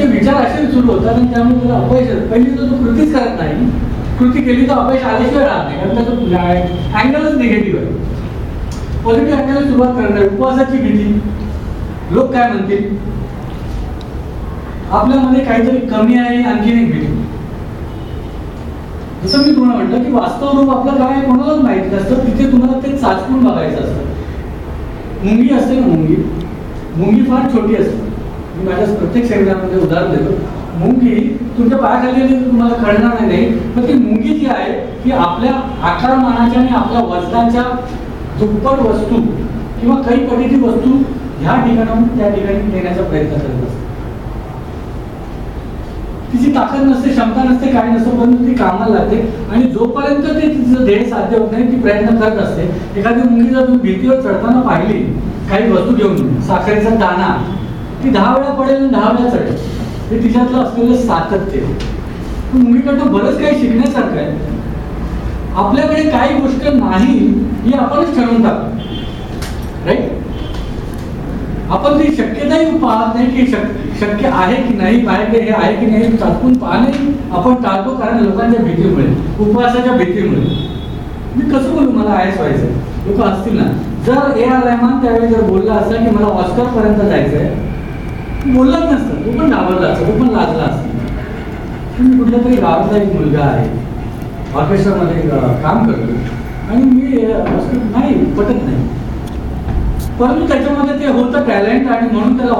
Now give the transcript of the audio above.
विचार असे सुरू होतात आणि त्यामुळे त्याला अपयश पहिली तर तो कृतीच करत नाही. कृती केली तर अपयश आल्याशिवाय राहत नाही, कारण त्याचा अँगलच निगेटिव्ह आहे. पॉझिटिव्ह अँगल सुरुवात करणार. उपवासाची भीती, लोक काय म्हणतील, आपल्यामध्ये काहीतरी कमी आहे, आणखीन एक भीती. जसं मी तुम्हाला म्हटलं की वास्तव रूप आपलं काय आहे कोणालाच माहिती नसतं, तिथे तुम्हाला ते चाचपून बघायचं असतं. मुंगी असते ना, मुंगी फार छोटी असते. मी माझ्या प्रत्येक शरीरामध्ये उदाहरण देतो. मुंगी तुमच्या पायाखाली आली तर तुम्हाला कळणार नाही, पण ती मुंगी जी आहे ती आपल्या आकारमानाच्या आणि आपल्या वजनाच्या दुप्पट वस्तू किंवा काही पटीची वस्तू ह्या ठिकाणाहून त्या ठिकाणी नेण्याचा प्रयत्न करत असते. तिची ताकद नसते, क्षमता नसते, काही नसतं, परंतु ती कामाला लागते आणि जोपर्यंत ते तिचं ध्येय साध्य होत नाही ती प्रयत्न करत असते. एखादी मुंगी जर तुम्ही भीतीवर चढताना पाहिली काही वस्तू घेऊन, साखरेचा दाणा, ती 10 वेळा पडेल आणि 10 वेळा चढेल. हे तिच्यातलं असलेलं सातत्य. मुंगीकडनं बरंच काही शिकण्यासारखं आहे. आपल्याकडे काही गोष्ट नाही ही आपणच ठरवून टाकतो, राईट. आपण ती शक्यताही पाहत नाही की शक्य आहे की नाही, माझ्याकडे हे आहे की नाही चाचपून पाहणे आपण टाळतो, कारण लोकांच्या भीतीमुळे, उपवासाच्या भीतीमुळे. मी कसं बोलू, मला आयस व्हायचं, लोक असतील ना. जर ए आर रहमान त्यावेळी जर बोलला असता की मला ऑस्कर पर्यंत जायचंय, बोललाच नसतं, तो पण घाबरला असता, तो पण लाजला असता. मी कुठल्या तरी गावाचा एक मुलगा आहे, ऑर्केस्ट्रामध्ये काम करतो आणि मी नाही पटत नाही, परंतु त्याच्यामध्ये ते होतं टॅलेंट आणि म्हणून त्याला